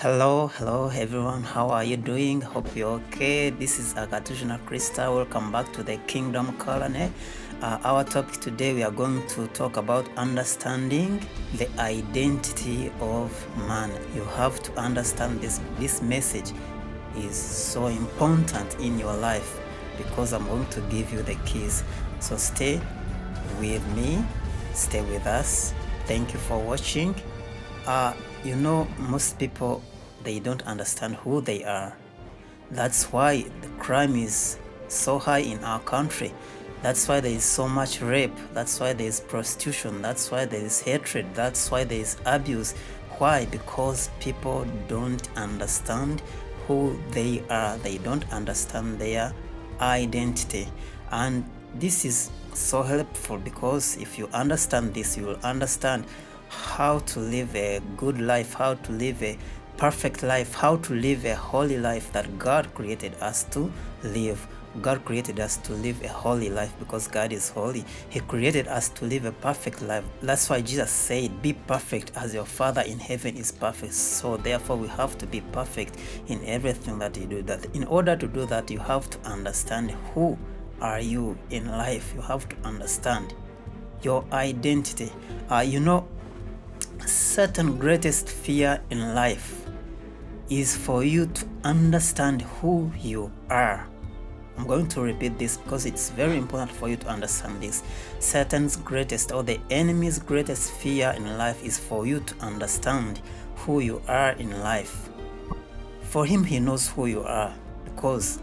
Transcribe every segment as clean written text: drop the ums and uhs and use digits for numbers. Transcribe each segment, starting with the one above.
Hello everyone. How are you doing? Hope you're okay. This is Agatujuna Krista. Welcome back to the Kingdom Colony. Our topic today, we are going to talk about understanding the identity of man. You have to understand this. This message is so important in your life because I'm going to give you the keys. So stay with me. Stay with us. Thank you for watching. Most people, they don't understand who they are. That's why the crime is so high in our country. That's why there is so much rape. That's why there is prostitution. That's why there is hatred. That's why there is abuse. Why? Because people don't understand who they are. They don't understand their identity. And this is so helpful because if you understand this, you will understand how to live a good life, how to live a perfect life, how to live a holy life that God created us to live. God created us to live a holy life because God is holy. He created us to live a perfect life. That's why Jesus said, be perfect as your Father in heaven is perfect. So therefore we have to be perfect in everything that you do. That in order to do that, you have to understand who are you in life. You have to understand your identity. Certain greatest fear in life is for you to understand who you are. I'm going to repeat this because it's very important for you to understand this. Satan's greatest, or the enemy's greatest fear in life is for you to understand who you are in life. For him, he knows who you are because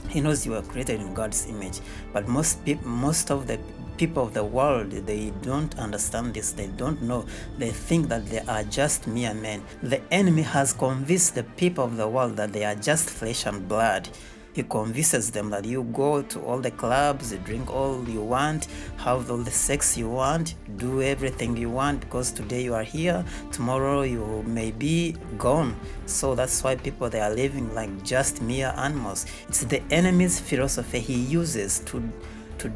he knows you were created in God's image. But most of the people of the world, they don't understand this. They don't know. They think that they are just mere men. The enemy has convinced the people of the world that they are just flesh and blood. He convinces them that you go to all the clubs, you drink all you want, have all the sex you want, do everything you want, because today you are here, tomorrow you may be gone. So that's why people, they are living like just mere animals. It's the enemy's philosophy he uses to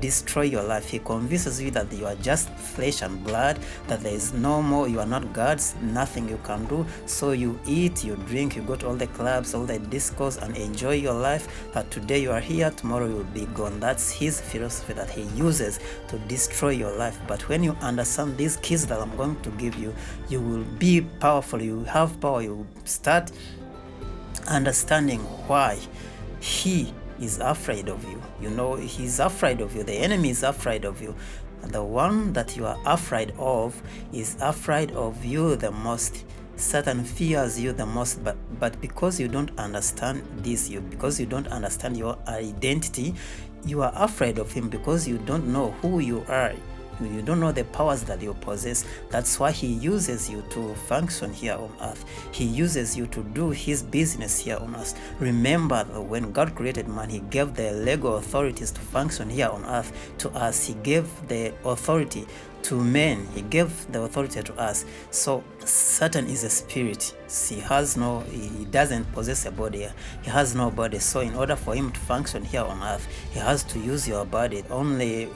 destroy your life. He convinces you that you are just flesh and blood, that there is no more, you are not gods, nothing you can do. So you eat, you drink, you go to all the clubs, all the discos, and enjoy your life, that today you are here, tomorrow you will be gone. That's his philosophy that he uses to destroy your life. But when you understand these keys that I'm going to give you, you will be powerful, you have power, you start understanding why he is afraid of you. He's afraid of you. The enemy is afraid of you. The one that you are afraid of is afraid of you the most. Satan fears you the most, but because you don't understand this, because you don't understand your identity, you are afraid of him because you don't know who you are. You don't know the powers that you possess. That's why he uses you to function here on earth. He uses you to do his business here on earth. Remember that when God created man, he gave the legal authorities to function here on earth to us. He gave the authority to men. He gave the authority to us. So Satan is a spirit. He doesn't possess a body. He has no body. So in order for him to function here on earth, he has to use your body. Only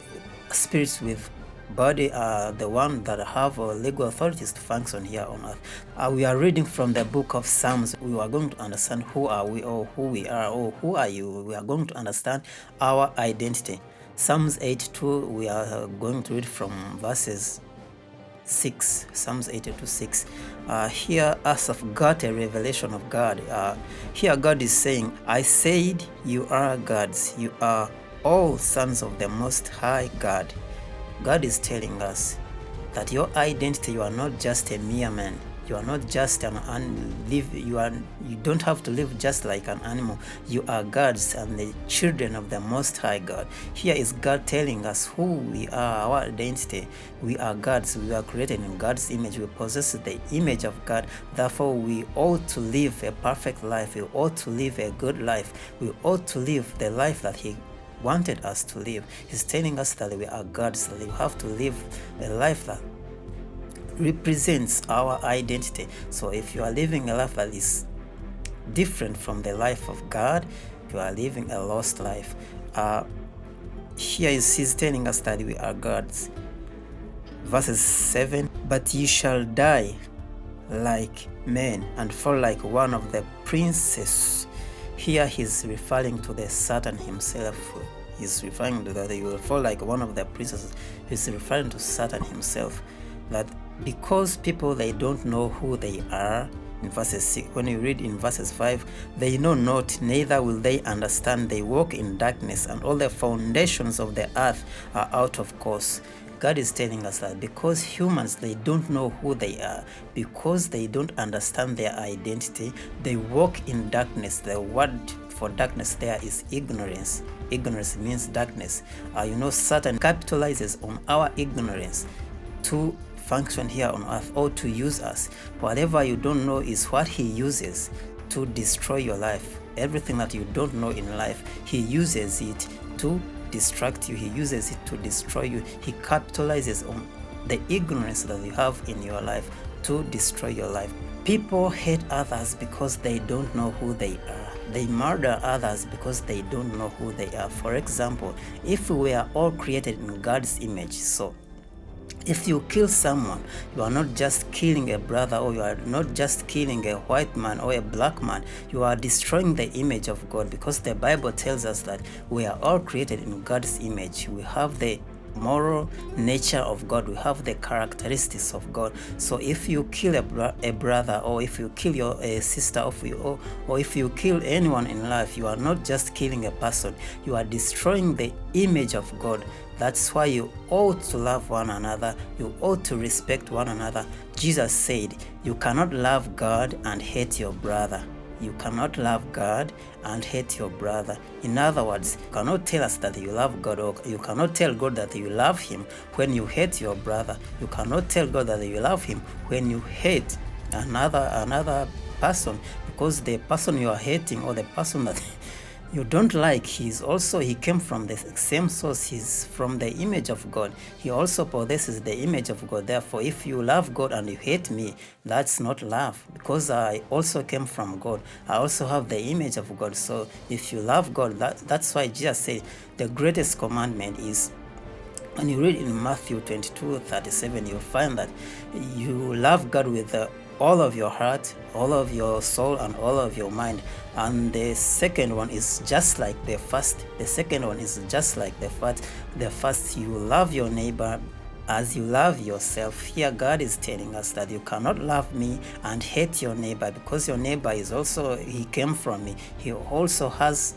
spirits with body are the one that have legal authorities to function here on earth. We are reading from the book of Psalms. We are going to understand who are we, or who we are, or who are you. We are going to understand our identity. Psalms 8:2, we are going to read from verses 6. Psalms 8:6. Here us have got a revelation of God. Here God is saying, I said you are gods. You are all sons of the Most High God. God is telling us that your identity, you are not just a mere man. You are not just you don't have to live just like an animal. You are gods and the children of the Most High God. Here is God telling us who we are, our identity. We are gods. We are created in God's image. We possess the image of God. Therefore, we ought to live a perfect life. We ought to live a good life. We ought to live the life that he wanted us to live. He's telling us that we are gods, that we have to live a life that represents our identity. So if you are living a life that is different from the life of God, you are living a lost life. He's telling us that we are gods. Verses 7, but ye shall die like men and fall like one of the princes. Here he's referring to the Satan himself. He's referring to that you will fall like one of the princes. He's referring to Satan himself. That because people, they don't know who they are. In verses 6, when you read in verses 5, they know not, neither will they understand. They walk in darkness, and all the foundations of the earth are out of course. God is telling us that because humans, they don't know who they are, because they don't understand their identity, they walk in darkness. The word for darkness there is ignorance. Ignorance means darkness. Satan capitalizes on our ignorance to function here on earth or to use us. Whatever you don't know is what he uses to destroy your life. Everything that you don't know in life, he uses it to distract you. He uses it to destroy you. He capitalizes on the ignorance that you have in your life to destroy your life. People hate others because they don't know who they are. They murder others because they don't know who they are. For example, if we are all created in God's image, so if you kill someone, you are not just killing a brother, or you are not just killing a white man or a black man. You are destroying the image of God, because the Bible tells us that we are all created in God's image. We have the moral nature of God. We have the characteristics of God. So if you kill a brother, or if you kill your sister, or if you kill anyone in life, you are not just killing a person. You are destroying the image of God. That's why you ought to love one another. You ought to respect one another. Jesus said, you cannot love God and hate your brother. You cannot love God and hate your brother. In other words, you cannot tell us that you love God, or you cannot tell God that you love him when you hate your brother. You cannot tell God that you love him when you hate another person, because the person you are hating, or the person that you don't like, he came from the same source. He's from the image of God. He also possesses the image of God. Therefore, if you love God and you hate me, that's not love, because I also came from God. I also have the image of God. So if you love God, that's why Jesus said the greatest commandment is, when you read in Matthew 22:37, you'll find that you love God with all of your heart, all of your soul, and all of your mind. And the second one is just like the first. The second one is just like the first. The first, you love your neighbor as you love yourself. Here God is telling us that you cannot love me and hate your neighbor, because your neighbor is also, he came from me. He also has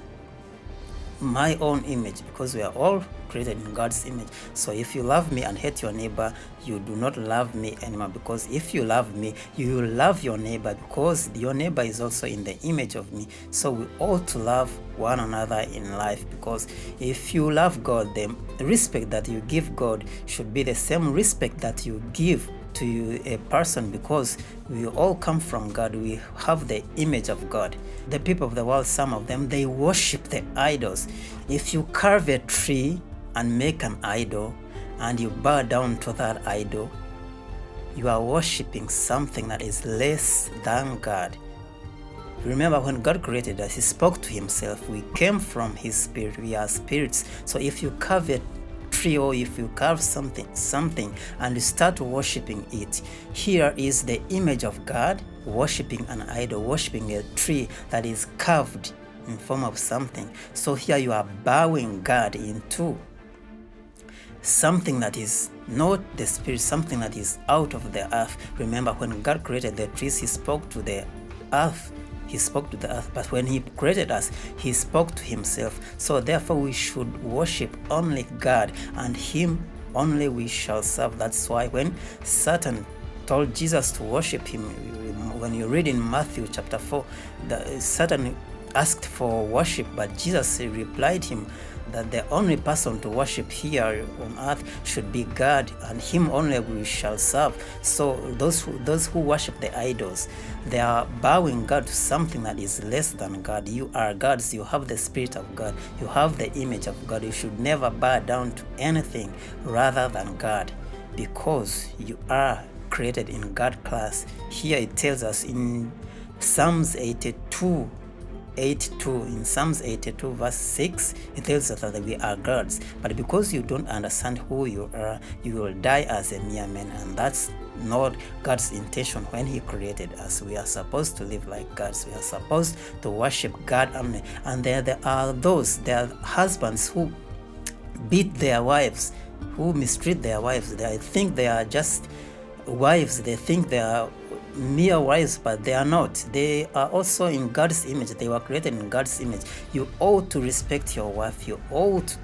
my own image, because we are all created in God's image. So if you love me and hate your neighbor, you do not love me anymore, because if you love me, you will love your neighbor, because your neighbor is also in the image of me. So we ought to love one another in life, because if you love God, the respect that you give God should be the same respect that you give to a person, because we all come from God. We have the image of God. The people of the world, some of them, they worship the idols. If you carve a tree and make an idol and you bow down to that idol, you are worshiping something that is less than God. Remember, when God created us, he spoke to himself. We came from his spirit. We are spirits. So if you carve a tree, or if you carve something and you start worshiping it, here is the image of God worshiping an idol, worshiping a tree that is carved in form of something. So here you are bowing God into something that is not the spirit, something that is out of the earth. Remember, when God created the trees, he spoke to the earth. He spoke to the earth, but when he created us, he spoke to himself. So therefore we should worship only God, and him only we shall serve. That's why when Satan told Jesus to worship him, when you read in Matthew chapter 4, Satan asked for worship, but Jesus replied him that the only person to worship here on earth should be God, and him only we shall serve. So those who worship the idols, they are bowing God to something that is less than God. You are gods. You have the spirit of God. You have the image of God. You should never bow down to anything rather than God, because you are created in God class. Here it tells us in Psalms 82, in Psalms 82 verse 6, it tells us that we are gods. But because you don't understand who you are, you will die as a mere man. And that's not God's intention when he created us. We are supposed to live like gods. We are supposed to worship God. And there are husbands who beat their wives, who mistreat their wives. They think they are just wives. They think they are mere wives, but they are not. They are also in God's image. They were created in God's image. You ought to respect your wife. You ought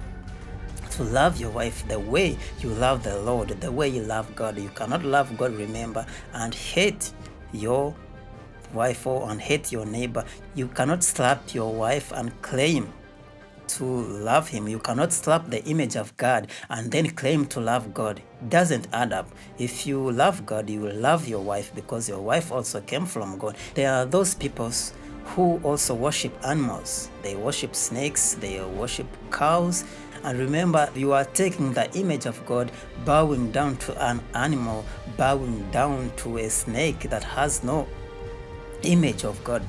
to love your wife the way you love the Lord, the way you love God. You cannot love God, remember, and hate your wife and hate your neighbor. You cannot slap your wife and claim to love him. You cannot slap the image of God and then claim to love God. It doesn't add up. If you love God, you will love your wife because your wife also came from God. There are those people who also worship animals. They worship snakes, they worship cows. And remember, you are taking the image of God, bowing down to an animal, bowing down to a snake that has no image of God.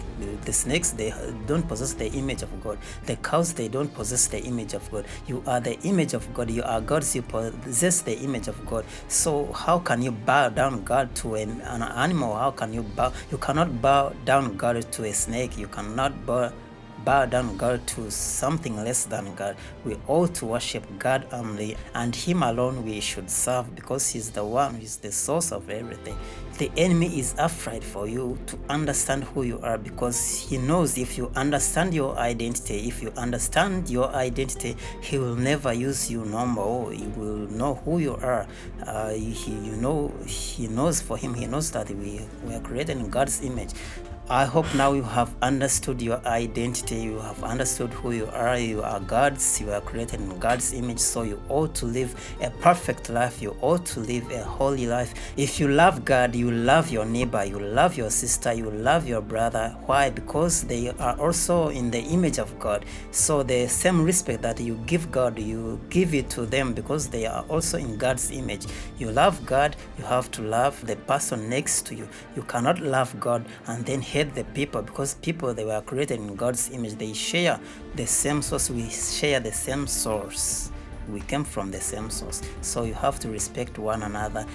The snakes, they don't possess the image of God. The cows, they don't possess the image of God. You are the image of God. You are God's. You possess the image of God. So how can you bow down God to an animal? How can you bow? You cannot bow down God to a snake. You cannot bow down God to something less than God. We ought to worship God only, and him alone we should serve, because he's the one who is the source of everything. The enemy is afraid for you to understand who you are, because he knows if you understand your identity, he will never use you no more. He will know who you are. He knows for him, he knows that we are created in God's image. I hope now you have understood your identity, you have understood who you are. You are God's, you are created in God's image, so you ought to live a perfect life, you ought to live a holy life. If you love God, you love your neighbor, you love your sister, you love your brother. Why? Because they are also in the image of God. So the same respect that you give God, you give it to them, because they are also in God's image. You love God, you have to love the person next to you. You cannot love God and then hate the people, because people, they were created in God's image. They share the same source. We share the same source. We came from the same source. So you have to respect one another.